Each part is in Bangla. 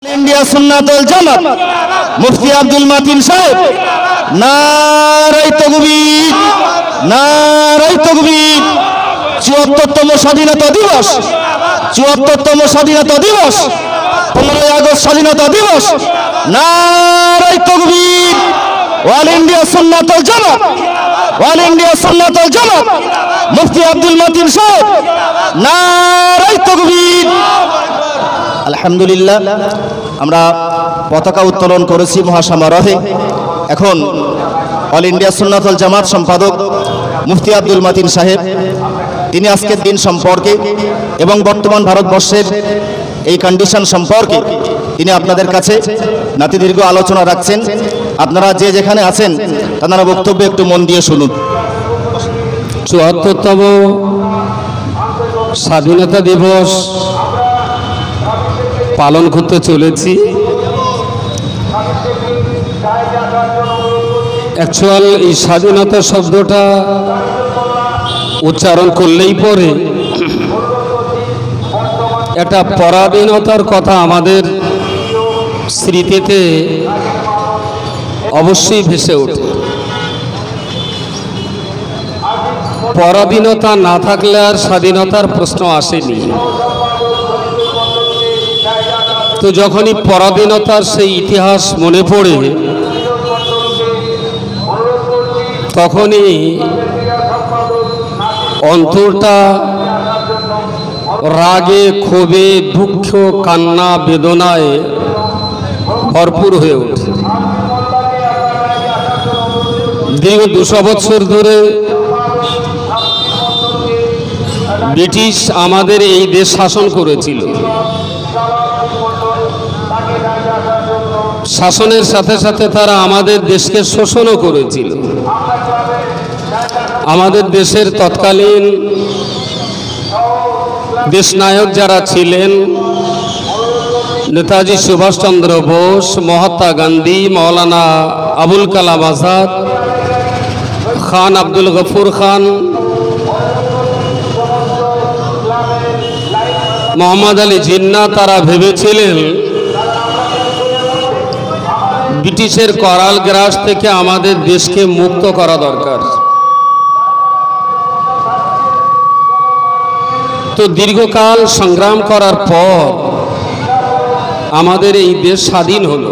इंडिया सुन्नातुल জামাত মুফতি আব্দুল মাতিন সাহেব নারায়ে তাকবীর নারায়ে তাকবীর ৭৪তম স্বাধীনতা দিবস ৭৪তম স্বাধীনতা দিবস 15 আগস্ট স্বাধীনতা দিবস নারায়ে তাকবীর অল ইন্ডিয়া সুন্নাতুল জামাত অল ইন্ডিয়া সুন্নাতুল জামাত মুফতি আব্দুল মাতিন সাহেব নারায়ে তাকবীর। আলহামদুলিল্লাহ আমরা পতাকা উত্তোলন করেছি মহাসমারোহে। এখন অল ইন্ডিয়া সুন্নাতুল জামাত সম্পাদক মুফতি আব্দুল মাতিন সাহেব তিনি আজকের দিন সম্পর্কে এবং বর্তমান ভারতবর্ষের এই কন্ডিশন সম্পর্কে তিনি আপনাদের কাছে নাতিদীর্ঘ আলোচনা রাখছেন। আপনারা যে যেখানে আছেন তারা বক্তব্য একটু মন দিয়ে শুনুন। ৭৪তম স্বাধীনতা দিবস পালন করতে চলেছি। অ্যাকচুয়াল এই স্বাধীনতা শব্দটা উচ্চারণ করলেই পরে একটা পরাধীনতার কথা আমাদের স্মৃতিতে অবশ্যই ভেসে ওঠে। পরাধীনতা না থাকলে আর স্বাধীনতার প্রশ্ন আসেনি। তো যখনই পরাধীনতার সেই ইতিহাস মনে পড়ে তখনই অন্তরটা রাগে ক্ষোভে দুঃখ কান্না বেদনায় ভরপুর হয়ে ওঠে। দীর্ঘ ২০০ বছর ধরে ব্রিটিশ আমাদের এই দেশ শাসন করেছিল। শাসনের সাথে সাথে তারা আমাদের দেশকে শোষণও করেছিল। আমাদের দেশের তৎকালীন দেশনায়ক যারা ছিলেন নেতাজি সুভাষচন্দ্র বোস, মহাত্মা গান্ধী, মৌলানা আবুল কালাম আজাদ, খান আব্দুল গফুর খান, মোহাম্মদ আলী জিন্না, তারা ভেবেছিলেন ব্রিটিশের করাল গ্রাস থেকে আমাদের দেশকে মুক্ত করা দরকার। তো দীর্ঘকাল সংগ্রাম করার পর আমাদের এই দেশ স্বাধীন হলো।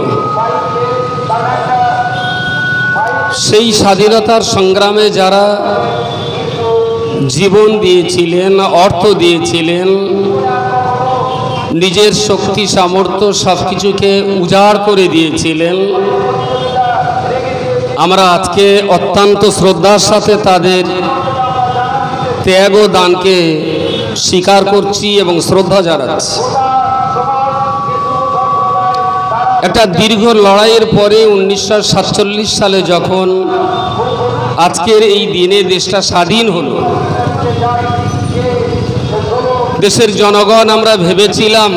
সেই স্বাধীনতার সংগ্রামে যারা জীবন দিয়েছিলেন, অর্থ দিয়েছিলেন, নিজের শক্তি সামর্থ্য সব কিছুকে উজাড় করে দিয়েছিলেন, আমরা আজকে অত্যন্ত শ্রদ্ধার সাথে তাদের ত্যাগ ও দানকে স্বীকার করছি এবং শ্রদ্ধা জানাচ্ছি। একটা দীর্ঘ লড়াইয়ের পরে 1947 সালে যখন আজকের এই দিনে দেশটা স্বাধীন হলো, দেশের জনগণ আমরা ভেবেছিলাম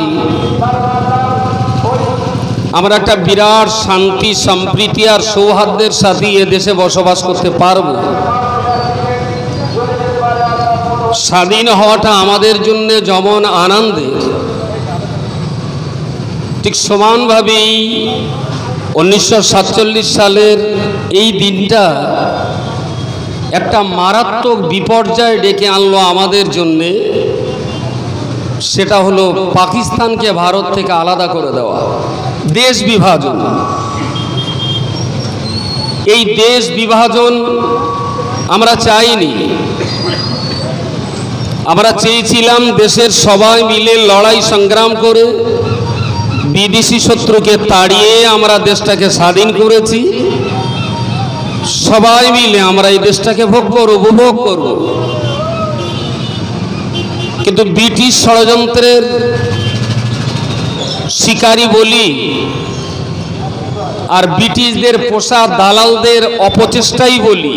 আমরা একটা বিরাট শান্তি সম্প্রীতি আর সৌহার্দ্যের সাথে এ দেশে বসবাস করতে পারব। স্বাধীন হওয়াটা আমাদের জন্য যেমন আনন্দের, ঠিক সমানভাবেই 1947 সালের এই দিনটা একটা মারাত্মক বিপর্যয় ডেকে আনলো আমাদের জন্যে। সেটা হলো পাকিস্তানকে ভারত থেকে আলাদা করে দেওয়া, দেশ বিভাজন। এই দেশ বিভাজন আমরা চাইনি। আমরা চেয়েছিলাম দেশের সবাই মিলে লড়াই সংগ্রাম করে বিদেশি শত্রুকে তাড়িয়ে আমরা দেশটাকে স্বাধীন করেছি। সবাই মিলে আমরা এই দেশটাকে ভোগ করব, উপভোগ করব। কিন্তু ব্রিটিশ ষড়যন্ত্রের শিকারী বলি আর ব্রিটিশদের পোষা দালালদের অপচেষ্টাই বলি,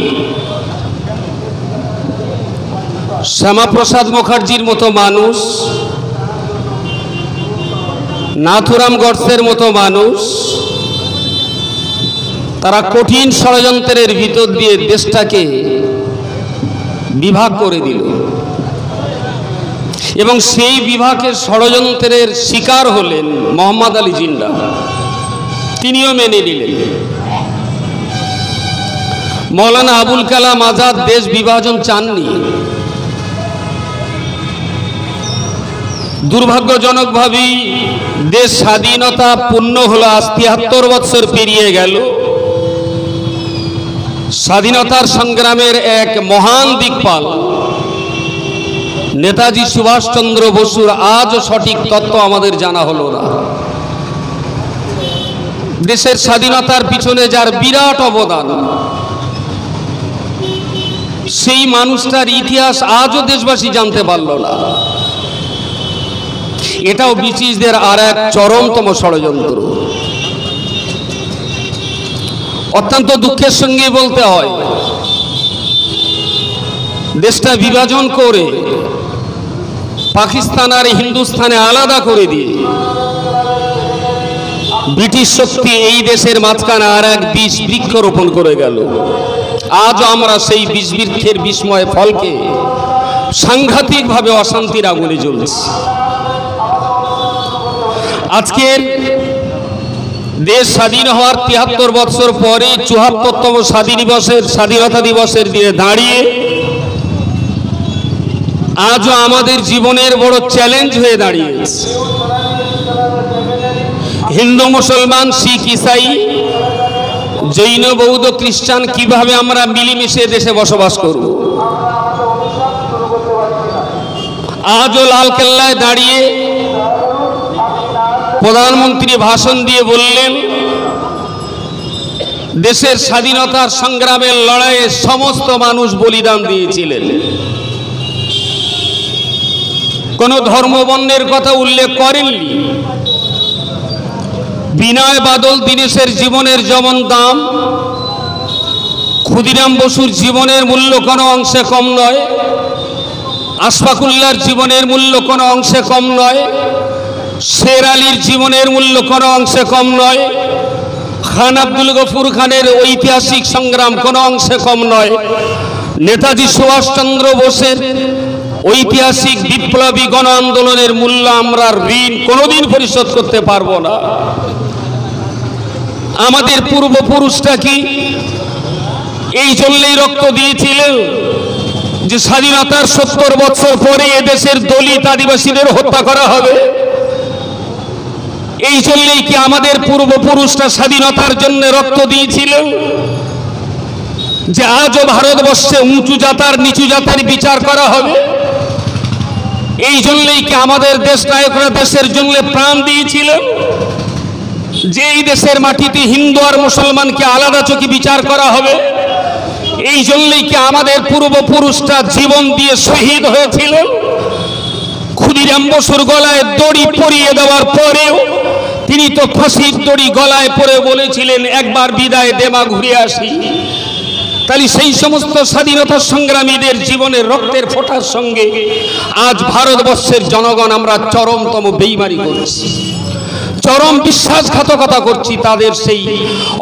শ্যামাপ্রসাদ মুখার্জির মতো মানুষ, নাথুরাম গডসের মতো মানুষ, তারা কঠিন ষড়যন্ত্রের ভিতর দিয়ে দেশটাকে বিভাগ করে দিল। এবং সেই বিভাগের ষড়যন্ত্রের শিকার হলেন মোহাম্মদ আলী জিন্নাহ। তিনিও মেনে নিলেন। মৌলানা আবুল কালাম আজাদ দেশ বিভাজন চাননি। দুর্ভাগ্যজনকভাবেই দেশ স্বাধীনতা পূর্ণ হলো, আজ ৭৩ বছর পেরিয়ে গেল। স্বাধীনতার সংগ্রামের এক মহান দিকপাল নেতাজি সুভাষচন্দ্র বসুর আজও সঠিক তথ্য আমাদের জানা হলো না। দেশের স্বাধীনতার পিছনে যার বিরাট অবদান, সেই মানুষটার ইতিহাস আজও দেশবাসী জানতে পারল না। এটাও ব্রিটিশদের আর এক চরমতম ষড়যন্ত্র। অত্যন্ত দুঃখের সঙ্গে বলতে হয়, দেশটা বিভাজন করে পাকিস্তান আর হিন্দুস্তানে আলাদা করে দিয়ে ব্রিটিশ শক্তি এই দেশের মাঝখানে আর এক বিষ বৃক্ষ রোপণ করে গেল। আজও আমরা সেই বিষ বৃক্ষের বিস্ময় ফলকে সাংঘাতিকভাবে অশান্তির আগুনে জ্বলছি। আজকের দেশ স্বাধীন হওয়ার ৭৩ বছর পরে ৭৪তম স্বাধীনতা দিবসের দিনে দাঁড়িয়ে আজও আমাদের জীবনের বড় চ্যালেঞ্জ হয়ে দাঁড়িয়েছে। হিন্দু, মুসলমান, শিখ, ইসাই, জৈন, বৌদ্ধ, খ্রিস্টান কিভাবে আমরা মিলেমিশে দেশে বসবাস করব। আজও লালকেল্লায় দাঁড়িয়ে প্রধানমন্ত্রী ভাষণ দিয়ে বললেন, দেশের স্বাধীনতার সংগ্রামের লড়াইয়ে সমস্ত মানুষ বলিদান দিয়েছিলেন। কোন ধর্মবর্ণের কথা উল্লেখ করেননি। বিনয় বাদল দীনেশের জীবনের যেমন দাম, ক্ষুদিরাম বসুর জীবনের মূল্য কোনো অংশে কম নয়, আশফাকুল্লাহর জীবনের মূল্য কোনো অংশে কম নয়, শের আলীর জীবনের মূল্য কোনো অংশে কম নয়, খান আব্দুল গফুর খানের ঐতিহাসিক সংগ্রাম কোনো অংশে কম নয়, নেতাজি সুভাষচন্দ্র বোসের ঐতিহাসিক বিপ্লবী গণ আন্দোলনের মূল্য আমরা ঋণ কোনোদিন পরিশোধ করতে পারবো না। আমাদের পূর্বপুরুষরা কি এই জন্যই রক্ত দিয়েছিলেন যে স্বাধীনতার ৭০ বছর পরে এদেশের দলিত আদিবাসীদের হত্যা করা হবে? এই জন্যই কি আমাদের পূর্বপুরুষরা স্বাধীনতার জন্য রক্ত দিয়েছিলেন যে আজও ভারতবর্ষে উঁচু জাতার নিচু জাতের বিচার করা হবে? এই জন্যই কি আমাদের দেশ নায়করা দেশের জন্য প্রাণ দিয়েছিলেন যে এই দেশের মাটিতে হিন্দু আর মুসলমানকে আলাদা চোখে বিচার করা হবে? এই জন্যই কি আমাদের পূর্বপুরুষরা জীবন দিয়ে শহীদ হয়েছিলেন? ক্ষুদিরাম বসুর গলায় দড়ি পরিয়ে দেওয়ার পরেও তিনি তো ফাঁসির দড়ি গলায় পরে বলেছিলেন, একবার বিদায় দেমা ঘুরে আসি। তাহলে সেই সমস্ত স্বাধীনতা সংগ্রামীদের জীবনের রক্তের ফোঁটার সঙ্গে আজ ভারতবর্ষের জনগণ আমরা চরমতম বেইমানি করছি, চরম বিশ্বাসঘাতকতা করছি। তাদের সেই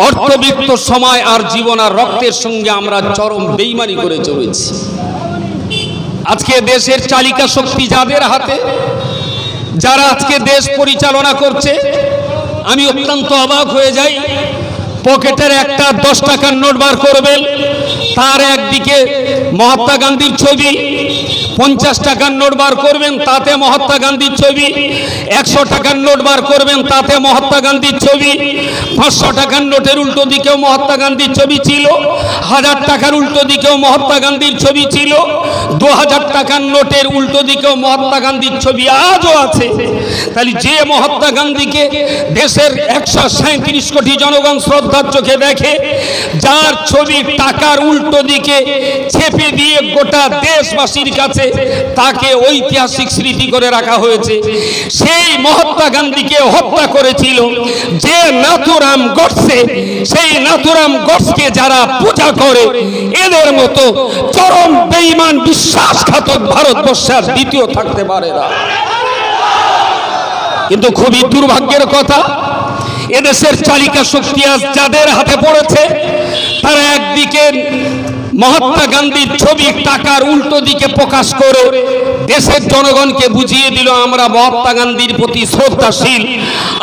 অর্থবিত্ত সময় আর জীবন আর রক্তের সঙ্গে আমরা চরম বেইমানি করে চলেছি। আজকে দেশের চালিকা শক্তি যাদের হাতে, যারা আজকে দেশ পরিচালনা করছে, আমি অত্যন্ত অবাক হয়ে যাই। পকেটের একটা 10 টাকার নোট বার করবেন, তার একদিকে মহাত্মা গান্ধীর ছবি, 50 টাকার নোট বার করবেন, তাতে মহাত্মা গান্ধীর ছবি, 100 টাকার নোট বার করবেন, তাতে মহাত্মা গান্ধীর ছবি, 500 টাকার নোটের উল্টো দিকেও মহাত্মা গান্ধীর ছবি ছিল, 1000 টাকার উল্টো দিকেও মহাত্মা গান্ধীর ছবি ছিল, 2000 টাকার নোটের উল্টো দিকেও মহাত্মা গান্ধীর ছবি আজও আছে। তাহলে যে মহাত্মা গান্ধীকে দেশের 137 কোটি জনগণ শ্রদ্ধার চোখে দেখে, যার ছবি টাকার উল্টো দিকে ছেপে দিয়ে গোটা দেশবাসীর কাছে তাকে ঐতিহাসিক স্মৃতি করে রাখা হয়েছে, সেই মহাত্মা গান্ধীকে হত্যা করেছিল যে নাথুরাম গডসে। সেই নাথুরাম গডসকে যারা পূজা করে, এদের মতো চরম বেঈমান বিশ্বাসঘাতক ভারতবর্ষে আর দ্বিতীয় থাকতে পারে না। কিন্তু খুবই দুর্ভাগ্যের কথা, এদেশের চালিকা শক্তি আজ যাদের হাতে পড়েছে, তারা একদিকে মহাত্মা গান্ধীর ছবি টাকার উল্টো দিকে প্রকাশ করে দেশের জনগণকে বুঝিয়ে দিল আমরা মহাত্মা গান্ধীর প্রতি শ্রদ্ধাশীল,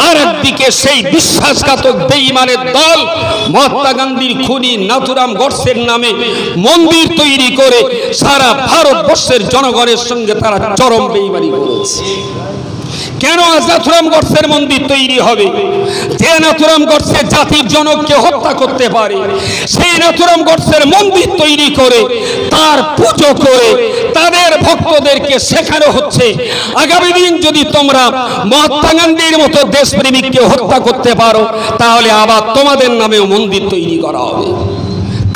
আর একদিকে সেই বিশ্বাসঘাতক বেঈমানের দল মহাত্মা গান্ধীর খুনি নাথুরাম গডসের নামে মন্দির তৈরি করে সারা ভারতবর্ষের জনগণের সঙ্গে তারা চরম বেঈমানি করেছে। কেন নাথুরাম গডসের মন্দির তৈরি হবে? যে নাথুরাম গডসে জাতির জনককে হত্যা করতে পারে, সেই নাথুরাম গডসের মন্দির তৈরি করে তার পুজো করে তাদের ভক্তদেরকে শেখানো হচ্ছে আগামী দিন যদি তোমরা মহাত্মা গান্ধীর মতো দেশপ্রেমিককে হত্যা করতে পারো তাহলে আবার তোমাদের নামেও মন্দির তৈরি করা হবে।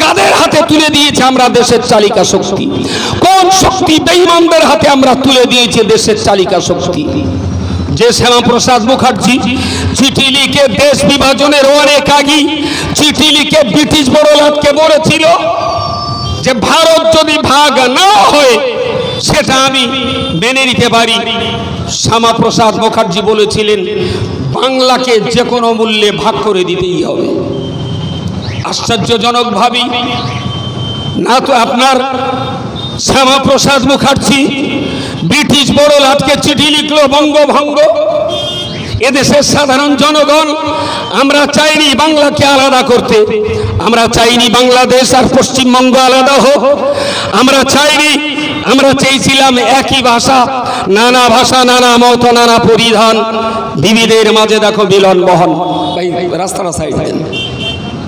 কাদের হাতে তুলে দিয়েছে আমরা দেশের চালিকা শক্তি? কোন শক্তি? বেঈমানদের হাতে আমরা তুলে দিয়েছি দেশের চালিকা শক্তি। যে শ্যামাপ্রসাদ মুখার্জি চিঠি লিখে দেশ বিভাজনের অনেক আগে চিঠি লিখে ব্রিটিশ বড়লাটকে বলেছিল যে ভারত যদি ভাগ না হয় সেটা আমি মেনে নিতে পারি, শ্যামাপ্রসাদ মুখার্জি বলেছিলেন বাংলাকে যে কোনো মূল্যে ভাগ করে দিতেই হবে। আশ্চর্যজনক ভাবি না তো আপনার শ্যামাপ্রসাদ মুখার্জি ব্রিটিশ বড়লাটকে চিঠি লিখলো বঙ্গভঙ্গ। এদেশের সাধারণ জনগণ আমরা চাইনি বাংলাকে আলাদা করতে, আমরা চাইনি বাংলাদেশ আর পশ্চিমবঙ্গ আলাদা হোক, আমরা চাইনি, আমরা চেয়েছিলাম একই ভাষা, নানা ভাষা, নানা মত, নানা পরিধান, বিবিধের মাঝে দেখো মিলন বহন। ভাই রাস্তাটা সাইড দেন,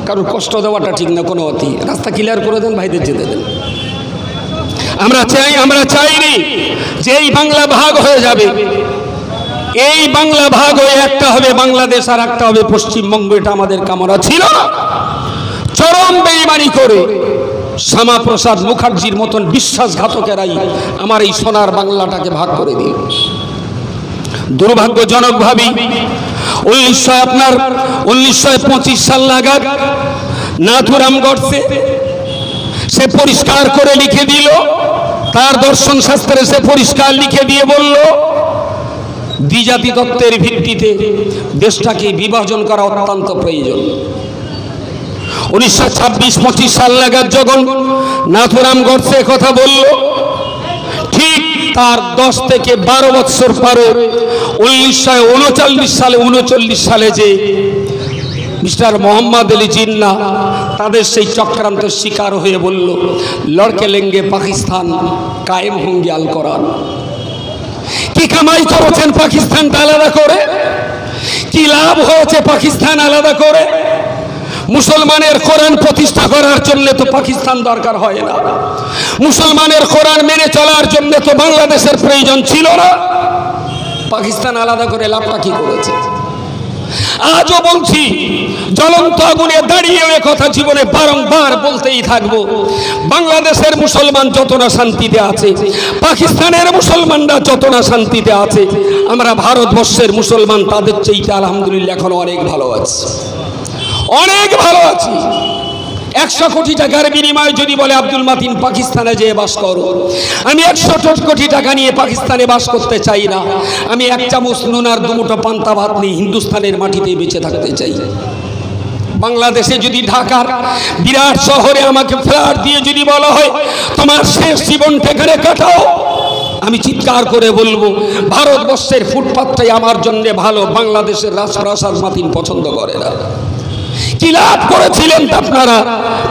কারোর কষ্ট দেওয়াটা ঠিক না, কোনো অতি রাস্তা ক্লিয়ার করে দেন, ভাইদের যেতে দেন। আমরা চাইনি যে এই বাংলা ভাগ হয়ে যাবে, এই বাংলা ভাগ হয়ে একটা হবে বাংলাদেশ আর একটা হবে পশ্চিমবঙ্গ, এটা আমাদের কামনা ছিল না। চরম বেঈমানি করে শ্যামাপ্রসাদ মুখার্জির মতন বিশ্বাসঘাতকেরাই আমার এই সোনার বাংলাটাকে ভাগ করে দিল। দুর্ভাগ্যজনক ভাবি 1925 সাল নাগাদ নাথুরাম গডসে সে পরিষ্কার করে লিখে দিল, তার দর্শন শাস্ত্রে সে পরিষ্কার লিখে দিয়ে বলল দ্বিজাতি তত্ত্বের ভিত্তিতে দেশটাকে বিভাজন করা অত্যন্ত প্রয়োজন। 1926-25 সাল নাগাদ যখন নাথুরাম গডসে কথা বলল, ঠিক তার 10 থেকে 12 বছর পরে 1939 সালে যে মিস্টার মোহাম্মদ আলী জিন্নাহ তাদের সেই চক্রান্তের শিকার হয়ে বলল লড়কে লেঙ্গে পাকিস্তান, কায়েম হোঙ্গে আল কোরআন। কি কামাই করেছেন পাকিস্তানটা আলাদা করে? কি লাভ হয়েছে পাকিস্তান আলাদা করে? মুসলমানের কোরআন প্রতিষ্ঠা করার জন্য তো পাকিস্তান দরকার হয় না, মুসলমানের কোরআন মেনে চলার জন্য তো বাংলাদেশের প্রয়োজন ছিল না। পাকিস্তান আলাদা করে লাভটা কি করেছে? আজও বলছি, জ্বলন্ত আগুনে দাঁড়িয়ে এ কথা জীবনে বারংবার বলতেই থাকবো। বাংলাদেশের মুসলমান যত না শান্তিতে আছে, পাকিস্তানের মুসলমানরা যত না শান্তিতে আছে, আমরা ভারতবর্ষের মুসলমান তাদের চেয়ে আলহামদুলিল্লাহ এখন অনেক ভালো আছি, অনেক ভালো আছি। 100 কোটি টাকার বিনিময়ে যদি বলে আব্দুল মাতিন পাকিস্তানে যেয়ে বাস করো, আমি 100 কোটি টাকা নিয়ে পাকিস্তানে বাস করতে চাই না। আমি 1 চামচ নুন আর 2 মুঠো পান্তা ভাত নিয়ে হিন্দুস্তানের মাটিতে বেঁচে থাকতে চাই। বাংলাদেশে যদি ঢাকার বিরাট শহরে আমাকে ফ্ল্যাট দিয়ে যদি বলা হয় তোমার শেষ জীবনটা এখানে কাটাও, আমি চিৎকার করে বলবো ভারতবর্ষের ফুটপাতটাই আমার জন্য ভালো, বাংলাদেশের রাজপ্রাসাদ মাতিন পছন্দ করে না। কি লাভ করেছিলেন আপনারা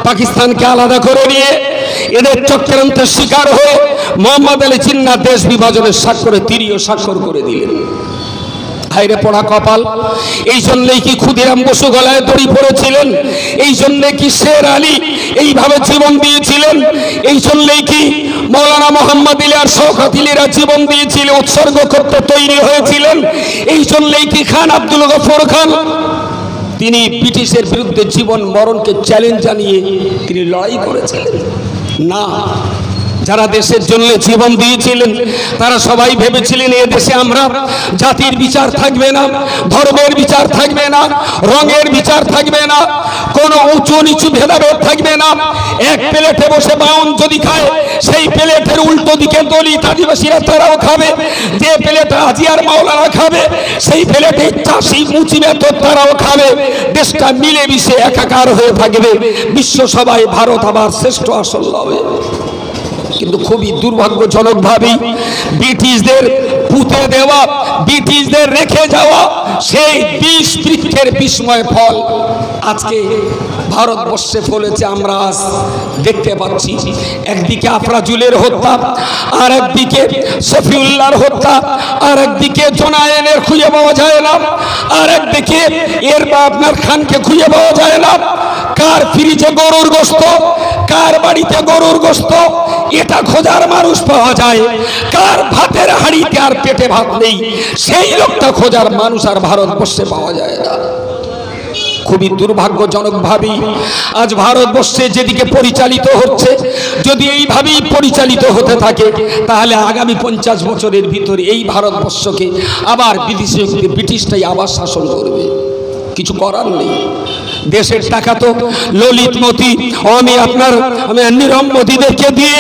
পাকিস্তানকে আলাদা করে নিয়ে? এদের চক্রান্তের শিকার হয়ে মোহাম্মদ আলী জিন্নাহ দেশ বিভাজনের স্বাক্ষরে তিনিও স্বাক্ষর করে দিলেন। হাইরে পড়া কপাল! এই জন্যই কি ক্ষুদিরাম বসু গলায় দড়ি পড়েছিলেন? এই জন্যে কি শের আলী এইভাবে জীবন দিয়েছিলেন? এই জন্যই কি মৌলানা মোহাম্মদ আলী আর শওকত আলীরা জীবন দিয়েছিলেন, উৎসর্গ করতে তৈরি হয়েছিলেন? এই জন্যই কি খান আব্দুল গফর খান তিনি ব্রিটিশের বিরুদ্ধে জীবন মরণকে চ্যালেঞ্জ জানিয়ে তিনি লড়াই করেছিলেন? না, যারা দেশের জন্য জীবন দিয়েছিলেন তারা সবাই ভেবেছিলেন এ দেশে আমরা জাতির বিচার থাকবে না, ধর্মের বিচার থাকবে না, রঙের বিচার থাকবে না, কোনো উঁচু নিচু ভেদাভেদ থাকবে না। এক প্লেটে বসে বাউন যদি খায় সেই প্লেটের উল্টো দিকে দলিত আদিবাসীরা তারাও খাবে, যে প্লেটে হাজি আর মাওলানা খাবে সেই প্লেটে চাষি মুচি মেথর তারাও খাবে। দেশটা মিলেমিশে একাকার হয়ে থাকবে, বিশ্ব সবাই ভারত আবার শ্রেষ্ঠ আসল হবে। কিন্তু খুবই দুর্ভাগ্যজনকভাবে ব্রিটিশদের পুঁতে দেওয়া, ব্রিটিশদের রেখে যাওয়া সেই বিষ বৃক্ষের বিস্ময় ফল আজকে ভারতবর্ষে ফলেছে। আমরা আজ দেখতে পাচ্ছি একদিকে আফরাজুলের হত্যা, আর একদিকে শফিউল্লাহর হত্যা, আর একদিকে জোনায়েনের খুঁজে পাওয়া যায় না, আর একদিকে এর বা আপনার খানকে খুঁজে পাওয়া যায় না। কার ফ্রিজে গরুর গোশত, কার বাড়িতে গরুর গোশত এটা খোঁজার মানুষ পাওয়া যায়, কার ভাতের হাঁড়িতে আর পেটে ভাত নেই সেই লোকটা খোঁজার মানুষ আর ভারতবর্ষে পাওয়া যায় না। খুবই দুর্ভাগ্যজনকভাবে আজ ভারতবর্ষে যেদিকে পরিচালিত হচ্ছে, যদি এইভাবেই পরিচালিত হতে থাকে তাহলে আগামী 50 বছরের ভিতরে এই ভারতবর্ষকে আবার ব্রিটিশটাই আবার শাসন করবে। কিছু করার নেই। দেশের টাকা তো ললিতমতি আমি নীরব মোদীদেরকে দিয়ে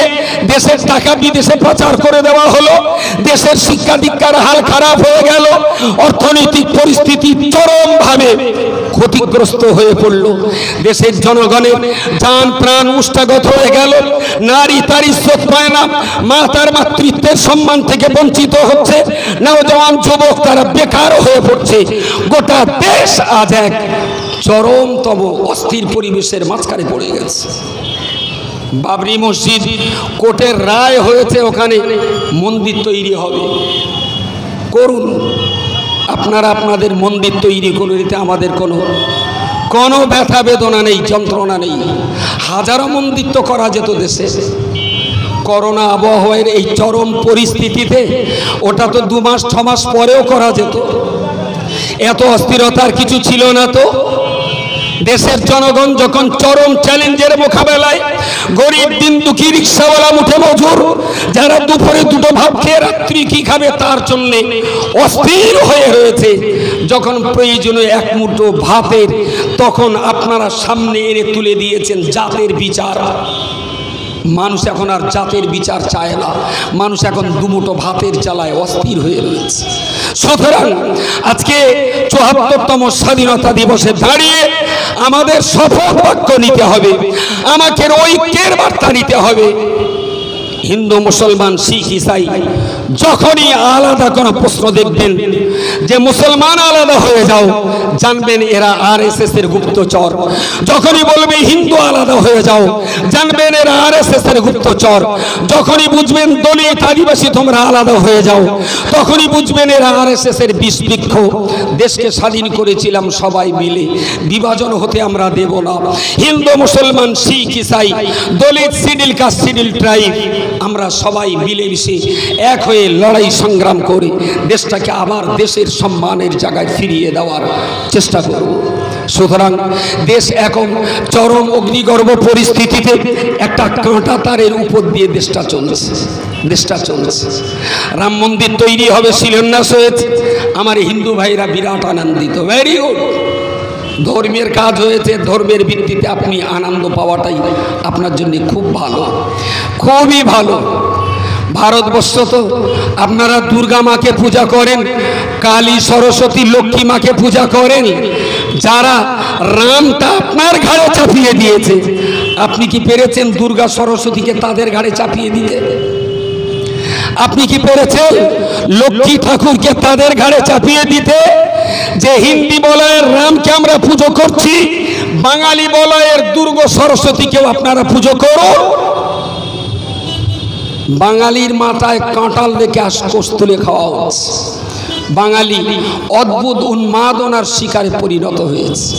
দেশের টাকা বিদেশে পাচার করে দেওয়া হলো। দেশের শিক্ষা দীক্ষার হাল খারাপ হয়ে গেল, অর্থনৈতিক পরিস্থিতি চরমভাবে ক্ষতিগ্রস্ত হয়ে পড়ল। দেশের জনগণের জান প্রাণ উষ্টাগত হয়ে গেল। নারী তার ইজ্জত পায় না, মা তার মাতৃত্বের সম্মান থেকে বঞ্চিত হচ্ছে, নওজওয়ান যুবক তারা বেকার হয়ে পড়ছে। গোটা দেশ আজ এক চরমতম অস্থির পরিবেশের মাঝখানে পড়ে গেছে। বাবরি মসজিদ কোর্টের রায় হয়েছে, ওখানে মন্দির তৈরি হবে। করুন আপনারা আপনাদের মন্দির তৈরি করুন, এতে আমাদের কোনো ব্যথা বেদনা নেই, যন্ত্রণা নেই। হাজারো মন্দির তো করা যেত দেশে। করোনা আবহাওয়ার এই চরম পরিস্থিতিতে ওটা তো 2 মাস 6 মাস পরেও করা যেত। এত অস্থিরতার কিছু ছিল না তো। দেশের জনগণ যখন চরম চ্যালেঞ্জের মোকাবেলায়, গরিব দিন দুঃখী রিক্সাওয়ালা মুঠে মজুর যারা দুপুরে 2টো ভাত খেয়ে রাত্রি কি খাবে তার জন্য অস্থির হয়ে রয়েছে, যখন প্রয়োজনে 1 মুঠো ভাতের, তখন আপনারা সামনে এনে তুলে দিয়েছেন জাতের বিচার। মানুষ এখন আর জাতের বিচার চায় না, মানুষ এখন 2 মুঠো ভাতের জ্বালায় অস্থির হয়ে রয়েছে। সুতরাং আজকে ৭৪তম স্বাধীনতা দিবসে দাঁড়িয়ে আমাদের শপথ বাক্য নিতে হবে, আমাকে ঐক্যের বার্তা নিতে হবে। হিন্দু মুসলমান শিখ ইসাই যখনই আলাদা কোনো প্রশ্ন দেখবেন যে মুসলমান আলাদা হয়ে যাও, জানবেন এরা আরএসএস এর গুপ্তচর। যখনই বলবে হিন্দু আলাদা হয়ে যাও, জানবেন এরা আরএসএস এর গুপ্তচর। যখনই বুঝবেন দলিত আদিবাসী তোমরা আলাদা হয়ে যাও, তখনই বুঝবেন এরা আরএসএস এর বিষবৃক্ষ। দেশকে স্বাধীন করেছিলাম সবাই মিলে, বিভাজন হতে আমরা দেব না। হিন্দু মুসলমান শিখ ইসাই দলিত শিডিউল কাস্ট শিডিউল ট্রাইব আমরা সবাই মিলেমিশে এক হয়ে লড়াই সংগ্রাম করে দেশটাকে আবার দেশের সম্মানের জায়গায় ফিরিয়ে দেওয়ার চেষ্টা করব। সুতরাং দেশ এখন চরম অগ্নিগর্ভ পরিস্থিতিতে একটা কাঁটা তারের উপর দিয়ে দেশটা চলছে। রাম মন্দির তৈরি হবে, শিলান্যাস হয়েছে, আমার হিন্দু ভাইরা বিরাট আনন্দিত। Very good. ধর্মের কাজ হয়েছে, ধর্মের ভিত্তিতে আপনি আনন্দ পাওয়াটাই আপনার জন্য খুব ভালো, খুবই ভালো। ভারতবর্ষ তো আপনারা দুর্গা মাকে পূজা করেন, কালী সরস্বতী লক্ষ্মী মাকে পূজা করেন, যারা রামটা আপনার ঘাড়ে চাপিয়ে দিয়েছে, আপনি কি পেরেছেন দুর্গা সরস্বতীকে তাদের ঘাড়ে চাপিয়ে দিতে? আপনি কি পেরেছেন লক্ষ্মী ঠাকুরকে তাদের ঘাড়ে চাপিয়ে দিতে? যে হিন্দি বলয়ের রামকে আমরা পুজো করছি, বাঙালি বলয়ের দুর্গা সরস্বতীকেও আপনারা পুজো করুন। বাঙালির মাথায় কাঁটাল রেখে আশকোষ তুলে খাওয়া হচ্ছে। বাঙালি অদ্ভুত উন্মাদনার শিকারে পরিণত হয়েছে।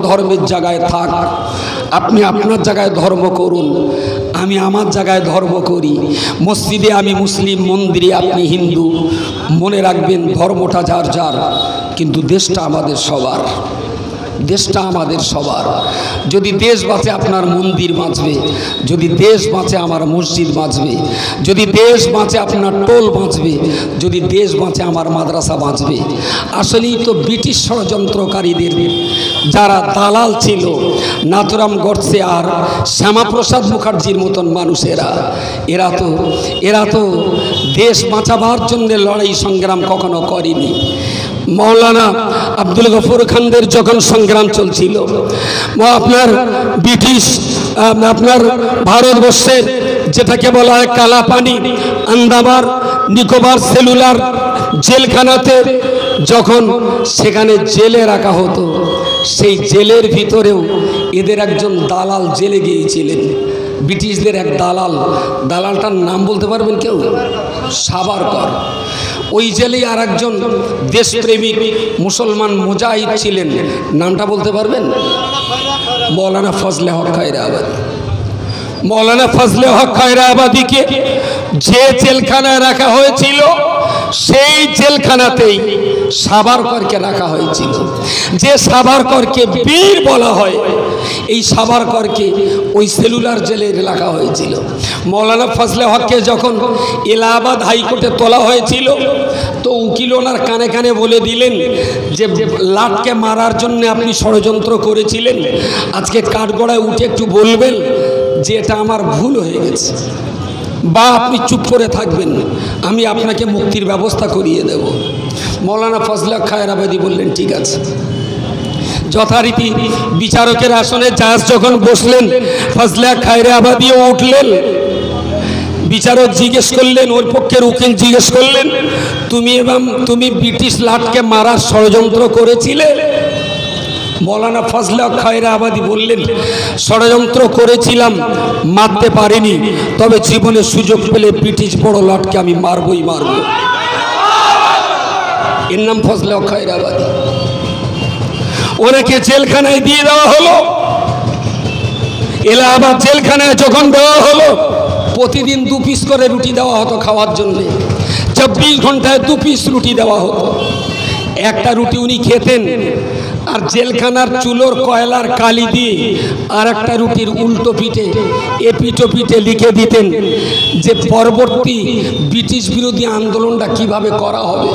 ধর্মের জায়গায় থাক, আপনি আপনার জায়গায় ধর্ম করুন, আমি আমার জায়গায় ধর্ম করি। মসজিদে আমি মুসলিম, মন্দিরে আপনি হিন্দু। মনে রাখবেন ধর্মটা যার যার, কিন্তু দেশটা আমাদের সবার। দেশটা আমাদের সবার। যদি দেশ বাঁচে আপনার মন্দির বাঁচবে, যদি দেশ বাঁচে আমার মসজিদ বাঁচবে, যদি দেশ বাঁচে আপনার টোল বাঁচবে, যদি দেশ বাঁচে আমার মাদ্রাসা বাঁচবে। আসলেই তো ব্রিটিশ ষড়যন্ত্রকারীদের যারা দালাল ছিল, নাথুরাম গডসে আর শ্যামাপ্রসাদ মুখার্জির মতন মানুষেরা, এরা তো দেশ বাঁচাবার জন্য লড়াই সংগ্রাম কখনো করেনি। মৌলানা আব্দুল গফুর খানদের যখন সংগ্রাম চলছিল, আপনার ব্রিটিশ আপনার ভারতবর্ষের যেটাকে বলা হয় কালাপানি, আন্দামান নিকোবর সেলুলার জেলখানাতে যখন সেখানে জেলে রাখা হতো, সেই জেলের ভিতরেও এদের একজন দালাল জেলে গিয়েছিলেন, ব্রিটিশদের এক দালালটার নাম বলতে পারবেন কেউ? সাভারকর। ওই জেলেই আর একজন দেশপ্রেমিক মুসলমান মুজাহিদ ছিলেন, নামটা বলতে পারবেন? মৌলানা ফজলে হক খায়রাবাদী। মৌলানা ফজলে হক খায়রাবাদীকে যে জেলখানায় রাখা হয়েছিল, সেই জেলখানাতেই সাভারকরকে রাখা হয়েছিল। যে সাভারকরকে বীর বলা হয়, এই সাভারকরকে ওই সেলুলার জেলে রাখা হয়েছিল। মৌলানা ফজলে হককে যখন এলাহাবাদ হাইকোর্টে তোলা হয়েছিল, তো উকিল ওনার কানে কানে বলে দিলেন যে লাটকে মারার জন্য আপনি ষড়যন্ত্র করেছিলেন, আজকে কাঠগড়ায় উঠে একটু বলবেন যে এটা আমার ভুল হয়ে গেছে, বা আপনি চুপ করে থাকবেন, আমি আপনাকে মুক্তির ব্যবস্থা করিয়ে দেব। মৌলানা ফজলে হক খায়রাবাদী বললেন ঠিক আছে। যথারীতি বিচারকের আসনে জাজ যখন বসলেন, ফজলে হক খায়রাবাদীও উঠলেন। বিচারক জিজ্ঞেস করলেন, ওর পক্ষের উকিল জিজ্ঞেস করলেন, তুমি ব্রিটিশ লাটকে মারার ষড়যন্ত্র করেছিলে? মৌলানা ফজলে হক খায়রাবাদী বললেন, ষড়যন্ত্র করেছিলাম, মারতে পারিনি, তবে জীবনে সুযোগ পেলে ব্রিটিশ বড় লাটকে আমি মারবই মারব। এর নাম ফজলে হক খায়রাবাদী। ওনাকে জেলখানায় দিয়ে দেওয়া হলো। এলাহাবাদ জেলখানায় যখন দেওয়া হলো, প্রতিদিন 2 পিস করে রুটি দেওয়া হতো খাওয়ার জন্যে। 24 ঘন্টায় 2 পিস রুটি দেওয়া হতো। একটা রুটি উনি খেতেন, আর জেলখানার চুলোর কয়লার কালি দিয়ে আর একটা রুটির উল্টো পিঠে এপিটো পিঠে লিখে দিতেন যে পরবর্তী ব্রিটিশ বিরোধী আন্দোলনটা কিভাবে করা হবে।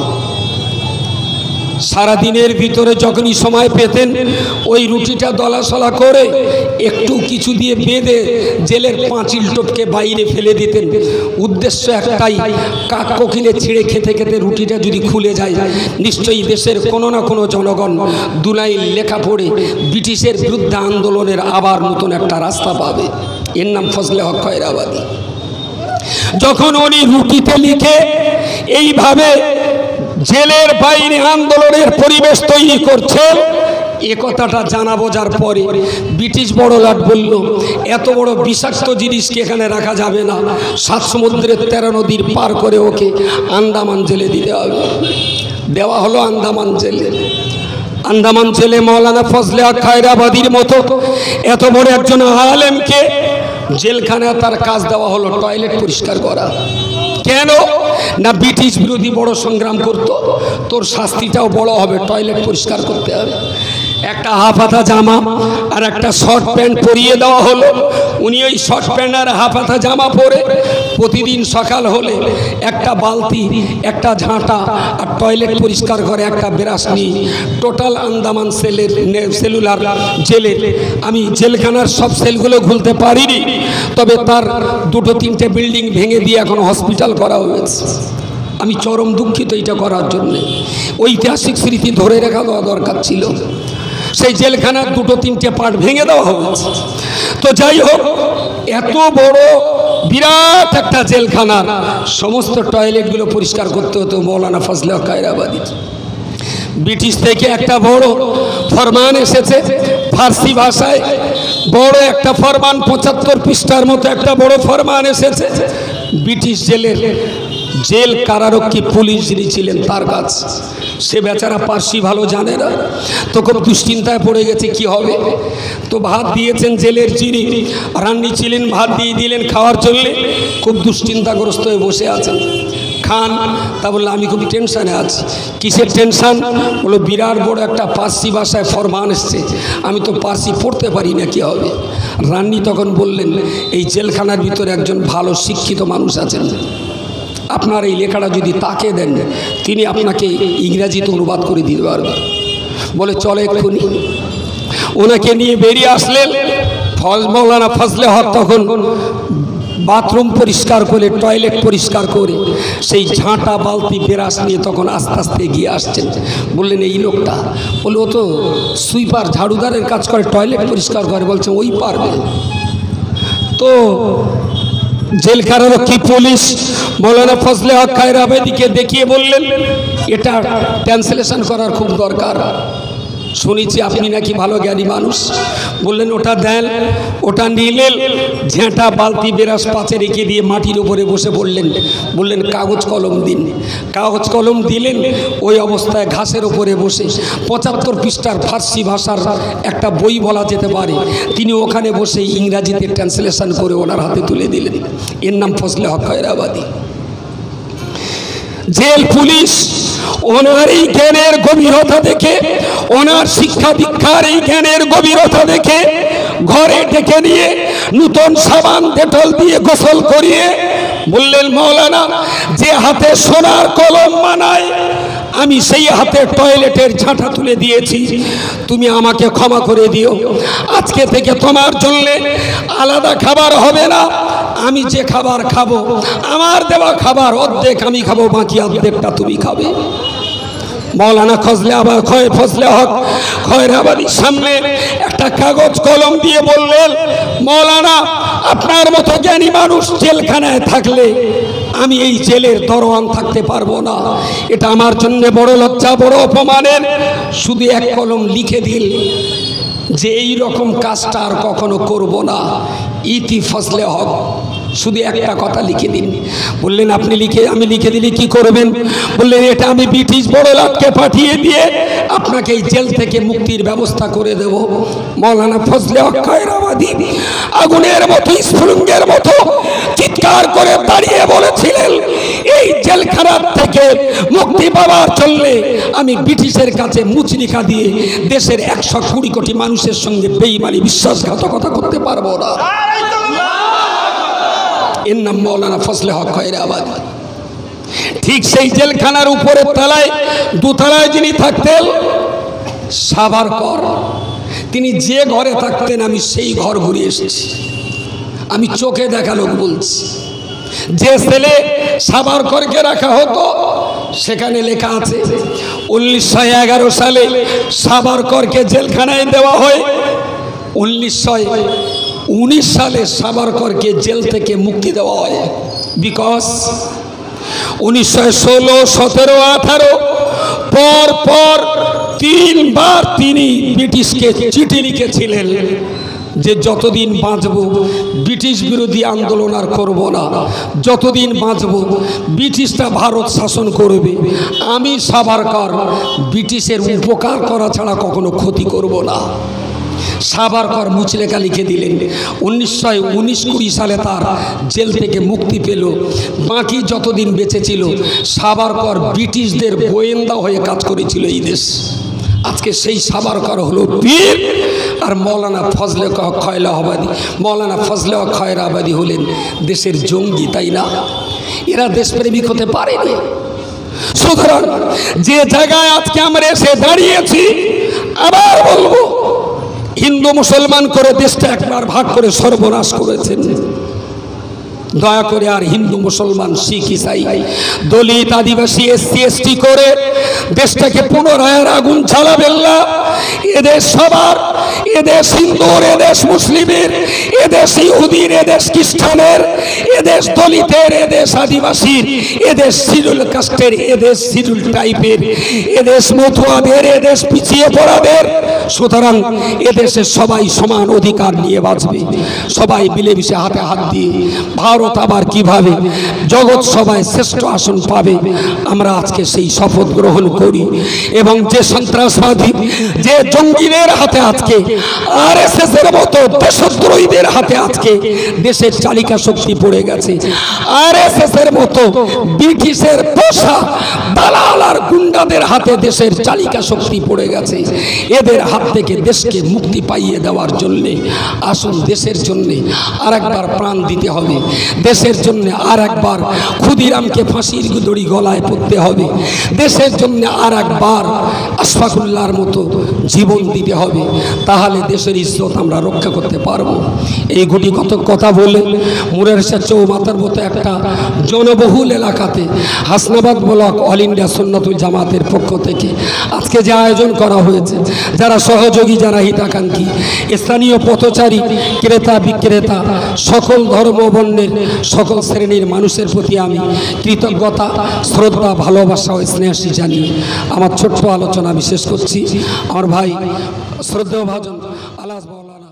সারাদিনের ভিতরে যখনই সময় পেতেন, ওই রুটিটা দলাসলা করে একটু কিছু দিয়ে বেঁধে জেলের পাঁচিল টপকে বাইরে ফেলে দিতেন। উদ্দেশ্য একটাই, কাক কোকিলে ছিঁড়ে খেতে খেতে রুটিটা যদি খুলে যায়, নিশ্চয়ই দেশের কোনো না কোনো জনগণ দুলাই লেখা পড়ে ব্রিটিশের বিরুদ্ধে আন্দোলনের আবার নতুন একটা রাস্তা পাবে। এর নাম ফজলে হক খায়রাবাদী। যখন উনি রুটিতে লিখে এইভাবে জেলের বাইরে আন্দোলনের পরিবেশ তৈরি করছেন, এ কথাটা জানা বোঝার পরে ব্রিটিশ বড় লাট বলল, এত বড় বিষাক্ত জিনিসকে এখানে রাখা যাবে না, 7 সমুদ্রের 13 নদীর পার করে ওকে আন্দামান জেলে দিতে হবে। দেওয়া হলো আন্দামান জেলে। আন্দামান জেলে মৌলানা ফজলে হক খায়রাবাদীর মতো এত বড় একজন আলেমকে জেলখানায় তার কাজ দেওয়া হলো টয়লেট পরিষ্কার করা। কেন না, ব্রিটিশ বিরোধী বড় সংগ্রাম করত, তোর শাস্তিটাও বড় হবে, টয়লেট পরিষ্কার করতে হবে। একটা হাফ হাতা জামা আর একটা শর্ট প্যান্ট পরিয়ে দেওয়া হলো। উনি ওই শর্ট প্যান্ট আর হাফ হাতা জামা পরে প্রতিদিন সকাল হলে একটা বালতি, একটা ঝাঁটা আর টয়লেট পরিষ্কার করে একটা ব্রাশ নিয়ে টোটাল আন্দামান সেলুলার জেলে, আমি জেলখানার সব সেলগুলো খুলতে পারিনি, তবে তার 2-3টে বিল্ডিং ভেঙে দিয়ে এখন হসপিটাল করা হয়েছে। আমি চরম দুঃখিত এটা করার জন্যে। ঐতিহাসিক স্মৃতি ধরে রাখা দরকার ছিল। সেই জেলখানার 2-3টে পার্ট ভেঙে দেওয়া হয়েছে। তো যাই হোক, এত বড় বিরাট একটা জেলখানার সমস্ত টয়লেটগুলো পরিষ্কার করতে হতো মৌলানা ফজলে হক খায়রাবাদী। ব্রিটিশ থেকে একটা বড় ফরমান এসেছে ফার্সি ভাষায়, বড় একটা ফরমান, 75 পৃষ্ঠার মতো একটা বড় ফরমান এসেছে ব্রিটিশ জেল কারারক্ষী পুলিশ যিনি ছিলেন তার কাছে। সে বেচারা পার্সি ভালো জানে না, তো খুব দুশ্চিন্তায় পড়ে গেছে কি হবে। তো ভাত দিয়েছেন জেলের যিনি রান্নি ছিলেন, ভাত দিয়ে দিলেন খাওয়ার জন্য। খুব দুশ্চিন্তাগ্রস্ত হয়ে বসে আছেন। খান, তা বললো আমি খুব টেনশানে আছি। কিসের টেনশান? বললো বিরাট বড় একটা পার্সি ভাষায় ফরমান এসছে, আমি তো পার্সি পড়তে পারি না, কি হবে। রান্নি তখন বললেন, এই জেলখানার ভিতরে একজন ভালো শিক্ষিত মানুষ আছেন, আপনার এই লেখাটা যদি তাকে দেন, তিনি আপনাকে ইংরাজিতে অনুবাদ করে দিতে পারবেন। বলে চলে এক্ষুনি। ওনাকে নিয়ে বেরিয়ে আসলেন। মৌলানা ফজলে হক তখন বাথরুম পরিষ্কার করে, টয়লেট পরিষ্কার করে, সেই ঝাঁটা বালতি বেরাস নিয়ে তখন আস্তে আস্তে এগিয়ে আসছেন। বললেন এই লোকটা, বলল ও তো সুইপার ঝাড়ুদারের কাজ করে, টয়লেট পরিষ্কার করে, বলছে ওই পারবে। তো জেলখানারও কি পুলিশ মৌলানা ফজলে হক খায়রাবাদীকে দেখিয়ে বললেন এটা ট্রান্সলেশন করার খুব দরকার, শুনেছি আপনি নাকি ভালো জ্ঞানী মানুষ। বললেন ওটা দেন। ওটা নিলেন, ঝেঁটা বালতি বেরাস পাশে রেখে দিয়ে মাটির উপরে বসে বললেন কাগজ কলম দিন। কাগজ কলম দিলেন, ওই অবস্থায় ঘাসের উপরে বসে 75 পৃষ্ঠার ফার্সি ভাষার একটা বই বলা যেতে পারে, তিনি ওখানে বসে ইংরাজিতে ট্রান্সলেশন করে ওনার হাতে তুলে দিলেন। এর নাম ফজলে হক খায়রাবাদী। জেল পুলিশ ওনার এই জ্ঞানের গভীরতা দেখে, ওনার শিক্ষা দীক্ষার এই জ্ঞানের গভীরতা দেখে ঘরে ডেকে নিয়ে নূতন সাবান ডেটল দিয়ে গোসল করিয়ে বললেন মৌলানা যে হাতে সোনার কলম মানায় আমি সেই হাতে টয়লেটের ঝাঁটা তুলে দিয়েছি, তুমি আমাকে ক্ষমা করে দিও। আজকে থেকে তোমার জন্য আলাদা খাবার হবে না, আমি যে খাবার খাবো আমার দেওয়া খাবার অর্ধেক আমি খাবো, বাকি অর্ধেকটা তুমি খাবে। মৌলানা ফজলে হক খায়রাবাদীর সামনে একটা কাগজ কলম দিয়ে বললেন মৌলানা আপনার মতো জ্ঞানী মানুষ জেলখানায় থাকলে আমি এই জেলের দরওয়ান থাকতে পারবো না, এটা আমার জন্য বড় লজ্জা, বড় অপমানের। শুধু এক কলম লিখে দিল যে এই রকম কাজটা আর কখনো করব না, ইতি ফজলে হক। শুধু একটা কথা লিখে দিন। বললেন আপনি আমি লিখে দিলে কি করবেন? বললেন এটা আমি ব্রিটিশ বড়লাটকে পাঠিয়ে দিয়ে আপনাকে এই জেল থেকে মুক্তির ব্যবস্থা করে দেব। মৌলানা ফজলে হক খায়রাবাদী আগুনের মতো, স্ফুলিঙ্গের মতো চিৎকার করে দাঁড়িয়ে বলেছিলেন এই জেলখানা থেকে মুক্তি পাওয়ার জন্য আমি ব্রিটিশের কাছে মুচরিকা দিয়ে দেশের 120 কোটি মানুষের সঙ্গে বেঈমানি বিশ্বাসঘাতকতা করতে পারবো না। এর নাম মৌলানা ফজলে হক খায়রাবাদী। ঠিক সেই জেলখানার উপরের তলায়, দোতলায় যিনি থাকতেন সাভারকর, তিনি যে ঘরে থাকতেন আমি সেই ঘর ঘুরে এসেছি, আমি চোখে দেখা লোক বলছি। যে ছেলে সাভারকরকে রাখা হতো সেখানে লেখা আছে 1911 সালে সাভারকরকে জেলখানায় দেওয়া হয়, 1919 সালে সাভারকরকে জেল থেকে মুক্তি দেওয়া হয়। বিকজ 1916, 17, 18 পর পর 3 বার তিনি ব্রিটিশকে চিঠি লিখেছিলেন যে যতদিন বাঁচব ব্রিটিশ বিরোধী আন্দোলন আর করব না, যতদিন বাঁচব ব্রিটিশটা ভারত শাসন করবে, আমি সাভারকর ব্রিটিশের উপকার করা ছাড়া কখনো ক্ষতি করব না। সাভারকর মুচলেখা লিখে দিলেন। 1919-20 সালে তার জেল থেকে মুক্তি পেল। বাকি যতদিন বেঁচে ছিল সাভারকর ব্রিটিশদের গোয়েন্দা হয়ে কাজ করেছিল এই দেশ। আজকে সেই সাভারকর হলো পীর, আর মৌলানা ফজলে হক খায়রাবাদী হলেন দেশের জঙ্গি, তাই না? এরা দেশপ্রেমিক হতে পারেনি। সুতরাং যে জায়গায় আজকে আমরা এসে দাঁড়িয়েছি, আবার বলবো হিন্দু মুসলমান করে দেশটা একবার ভাগ করে সর্বনাশ করেছেন। দয়া করে আর হিন্দু মুসলমান, শিখ, ইসাই, দলিত, আদিবাসী, এসসি, এসটি করে দেশটাকে পুনরায় আগুন জ্বালাবেন না। এদেশ সবার, এদেশ হিন্দুর, এদেশ মুসলিমের, এদেশ ইহুদির, এদেশ খ্রিস্টানের, এদেশ দলিতের, এদেশ আদিবাসীর, এদেশ শিডিউল কাস্টের, এদেশ শিডিউল টাইপের, এদেশ মতুয়াদের, এদেশ পিছিয়ে পড়াদের। সুতরাং এদেশে সবাই সমান অধিকার নিয়ে বাঁচবে, সবাই মিলেমিশে হাতে হাত দিয়ে ভারত আবার কিভাবে জগৎ সভায় শ্রেষ্ঠ আসন পাবে, আমরা আজকে সেই শপথ গ্রহণ করি। এবং যে সন্ত্রাসবাদী, যে জঙ্গিদের হাতে আজকে, আরএসএস এর মতো দেশদ্রোহীদের হাতে আজকে দেশের চালিকা শক্তি পড়ে গেছে, আরএসএস এর মতো ব্রিটিশের পোষা দালাল আর গুন্ডাদের হাতে দেশের চালিকা শক্তি পড়ে গেছে, এদের হাত থেকে দেশকে মুক্তি পাইয়ে দেওয়ার জন্য আসুন দেশের জন্য আর একবার প্রাণ দিতে হবে। দেশের জন্য আর একবার ক্ষুদিরামকে ফাঁসির দড়ি গলায় পড়তে হবে। দেশের জন্য আর একবার আশফাকুল্লাহর মতো জীবন হুকুম দিতে হবে, তাহলে দেশের ইজ্জত আমরা রক্ষা করতে পারবো। এই গুটি কত কথা বলে মুরারশাহ চৌমাথার মতো একটা জনবহুল এলাকাতে Hasnabad block all India Sunnatul জামাতের পক্ষ থেকে আজকে যে আয়োজন করা হয়েছে, যারা সহযোগী, যারা হিতাকাঙ্ক্ষী, স্থানীয় পথচারী, ক্রেতা বিক্রেতা, সকল ধর্ম বর্ণের সকল শ্রেণীর মানুষের প্রতি আমি কৃতজ্ঞতা, শ্রদ্ধা, ভালোবাসা ও স্নেহাশী জানিয়ে আমার ছোট্ট আলোচনা বিশেষ করছি। আমার ভাই শ্রদ্ধেয় ভাজন আলাস মাওলানা